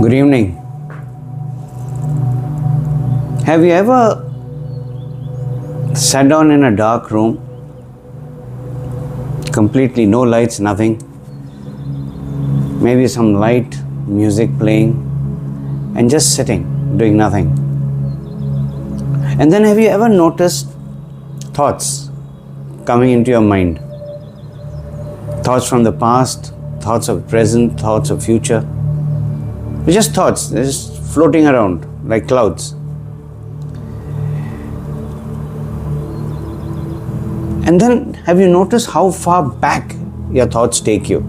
Good evening. Have you ever sat down in a dark room, completely no lights, nothing, maybe some light music playing, and just sitting, doing nothing? And then have you ever noticed thoughts coming into your mind? Thoughts from the past, thoughts of present, thoughts of future. They're just thoughts, they're just floating around like clouds. And then have you noticed how far back your thoughts take you?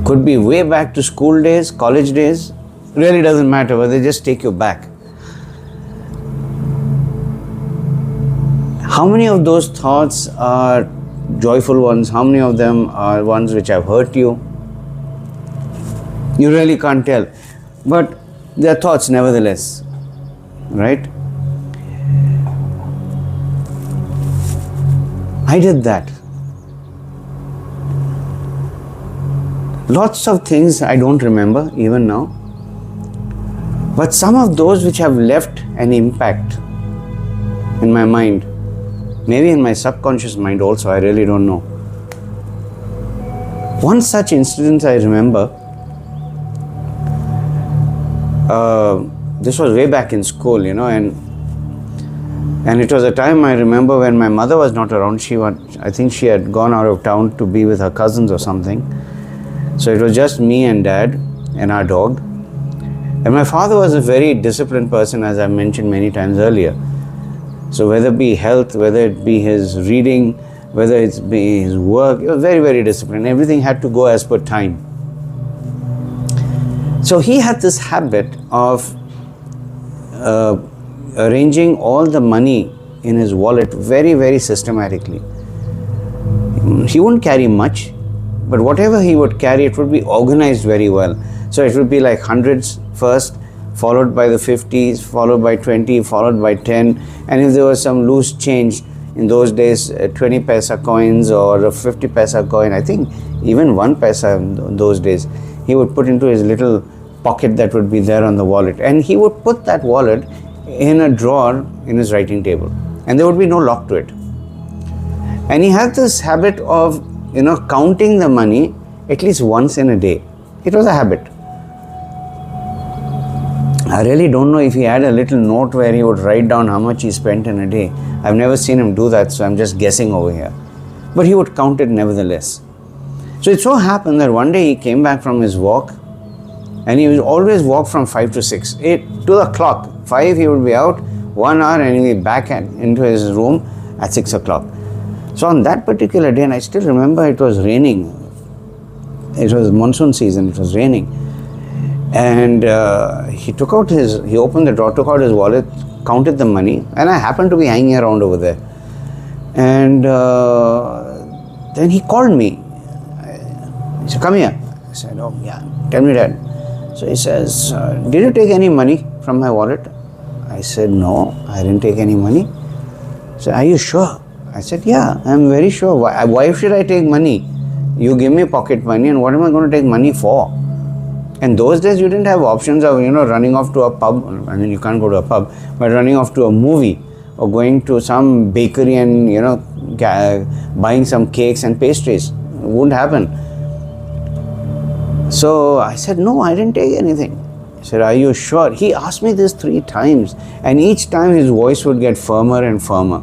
Could be way back to school days, college days, really doesn't matter, but they just take you back. How many of those thoughts are joyful ones? How many of them are ones which have hurt you? You really can't tell, but they are thoughts nevertheless, right? I did that. Lots of things I don't remember even now, but some of those which have left an impact in my mind, maybe in my subconscious mind also, I really don't know. One such incident I remember, this was way back in school, and it was a time I remember when my mother was not around. I think she had gone out of town to be with her cousins or something. So it was just me and Dad and our dog. And my father was a very disciplined person, as I mentioned many times earlier. So whether it be health, whether it be his reading, whether it be his work, he was very, very disciplined. Everything had to go as per time. So he had this habit of arranging all the money in his wallet very, very systematically. He wouldn't carry much, but whatever he would carry, it would be organized very well. So it would be like hundreds first, followed by the 50s, followed by 20, followed by 10. And if there was some loose change, in those days, 20 paisa coins or a 50 paisa coin, I think even 1 paisa in those days, he would put into his little pocket that would be there on the wallet. And he would put that wallet in a drawer in his writing table. And there would be no lock to it. And he had this habit of, counting the money at least once in a day. It was a habit. I really don't know if he had a little note where he would write down how much he spent in a day. I've never seen him do that, so I'm just guessing over here. But he would count it nevertheless. So it so happened that one day he came back from his walk, and he would always walk from 5 to 6. To the clock. 5 he would be out, 1 hour, and he would be back into his room at 6 o'clock. So on that particular day, and I still remember it was raining. It was monsoon season, it was raining. And he opened the drawer, took out his wallet, counted the money, and I happened to be hanging around over there. And then he called me. He said, "Come here." I said, "Oh yeah, tell me, Dad." So he says, "Did you take any money from my wallet?" I said, "No, I didn't take any money." He said, "Are you sure?" I said, "Yeah, I'm very sure. Why should I take money? You give me pocket money, and what am I going to take money for?" And those days you didn't have options of, running off to a pub. I mean, you can't go to a pub, but running off to a movie or going to some bakery and, buying some cakes and pastries. It wouldn't happen. So I said, "No, I didn't take anything." He said, "Are you sure?" He asked me this 3 times, and each time his voice would get firmer and firmer.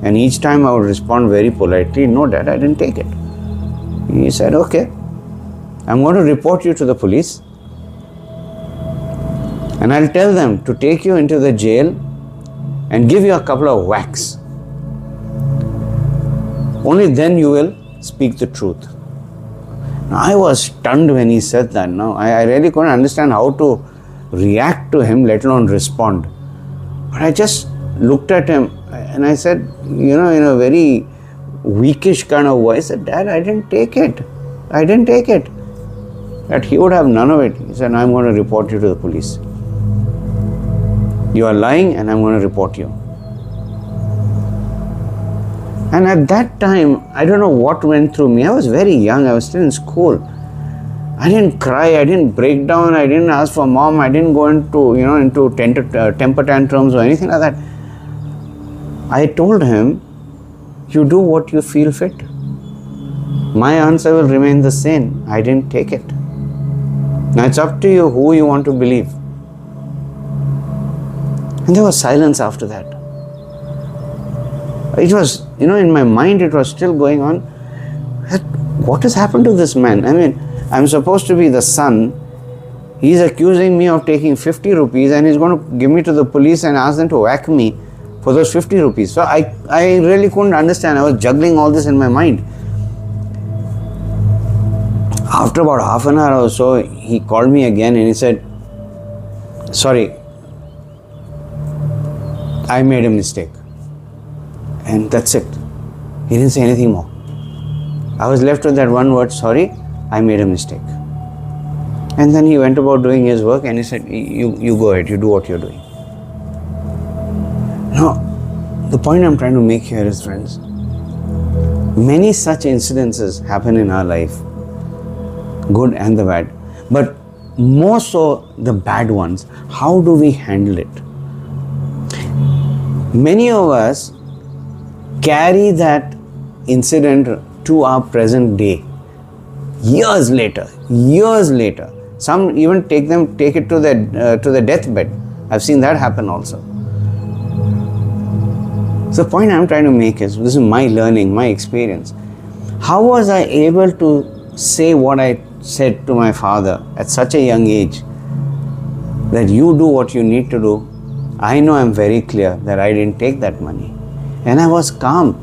And each time I would respond very politely, "No, Dad, I didn't take it." He said, "Okay, I'm going to report you to the police, and I'll tell them to take you into the jail and give you a couple of whacks. Only then you will speak the truth." Now, I was stunned when he said that. Now, I really couldn't understand how to react to him, let alone respond. But I just looked at him and I said, in a very weakish kind of voice, I said, "Dad, I didn't take it. I didn't take it." That he would have none of it. He said, "I'm going to report you to the police. You are lying and I'm going to report you." And at that time, I don't know what went through me. I was very young, I was still in school. I didn't cry, I didn't break down, I didn't ask for mom, I didn't go into temper tantrums or anything like that. I told him, you do what you feel fit. My answer will remain the same. I didn't take it. Now it's up to you who you want to believe. And there was silence after that. It was, in my mind it was still going on. What has happened to this man? I mean, I'm supposed to be the son. He's accusing me of taking 50 rupees and he's going to give me to the police and ask them to whack me for those 50 rupees. So I really couldn't understand. I was juggling all this in my mind. After about half an hour or so, he called me again and he said, sorry, I made a mistake. And that's it. He didn't say anything more. I was left with that one word, sorry, I made a mistake. And then he went about doing his work and he said, you go ahead, you do what you're doing. Now, the point I'm trying to make here is, friends, many such incidences happen in our life, good and the bad, but more so the bad ones. How do we handle it? Many of us carry that incident to our present day. Years later. Some even take it to the deathbed. I've seen that happen also. So the point I'm trying to make is, this is my learning, my experience. How was I able to say what I said to my father at such a young age, that you do what you need to do? I know I'm very clear that I didn't take that money. And I was calm.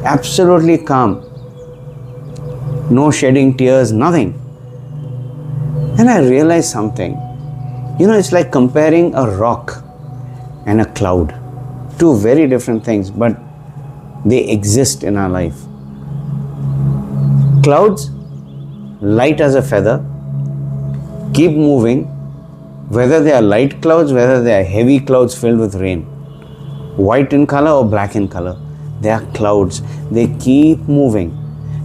Absolutely calm. No shedding tears, nothing. And I realized something. It's like comparing a rock and a cloud. Two very different things, but they exist in our life. Clouds, light as a feather, keep moving, whether they are light clouds, whether they are heavy clouds filled with rain, white in color or black in color. They are clouds. They keep moving.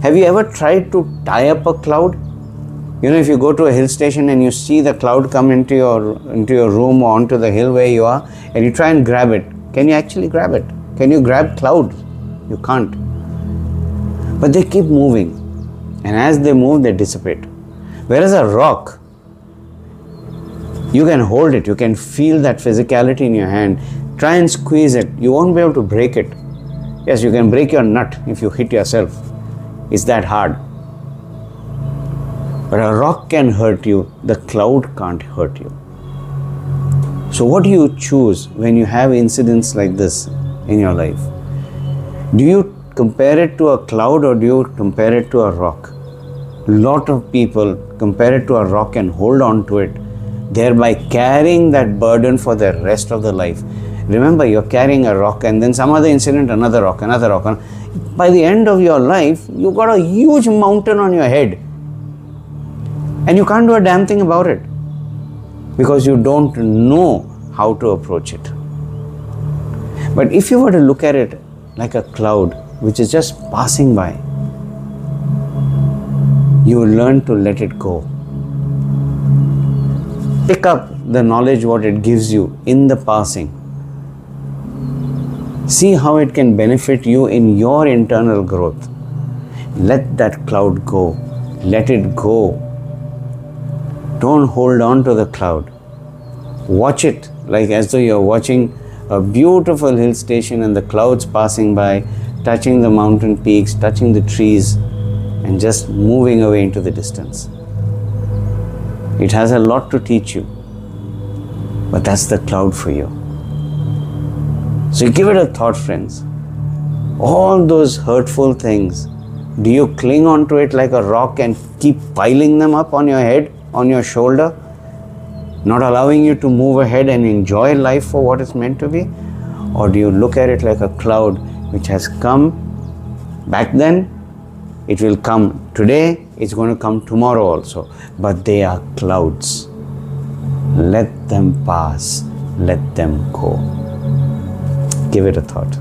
Have you ever tried to tie up a cloud? If you go to a hill station and you see the cloud come into your room or onto the hill where you are, and you try and grab it, can you actually grab it? Can you grab clouds? You can't. But they keep moving. And as they move, they dissipate. Whereas a rock, you can hold it, you can feel that physicality in your hand. Try and squeeze it. You won't be able to break it. Yes, you can break your nut if you hit yourself. It's that hard. But a rock can hurt you, the cloud can't hurt you. So what do you choose when you have incidents like this in your life? Do you compare it to a cloud or do you compare it to a rock? A lot of people compare it to a rock and hold on to it, thereby carrying that burden for the rest of the life. Remember, you're carrying a rock and then some other incident, another rock. By the end of your life, you've got a huge mountain on your head. And you can't do a damn thing about it because you don't know how to approach it. But if you were to look at it like a cloud which is just passing by, you will learn to let it go. Pick up the knowledge what it gives you in the passing. See how it can benefit you in your internal growth. Let that cloud go. Let it go. Don't hold on to the cloud. Watch it like as though you're watching a beautiful hill station and the clouds passing by, touching the mountain peaks, touching the trees, and just moving away into the distance. It has a lot to teach you, but that's the cloud for you. So give it a thought, friends. All those hurtful things, do you cling on to it like a rock and keep piling them up on your head, on your shoulder, not allowing you to move ahead and enjoy life for what it's meant to be? Or do you look at it like a cloud which has come back then, it will come today, it's going to come tomorrow also, but they are clouds. Let them pass, let them go. Give it a thought.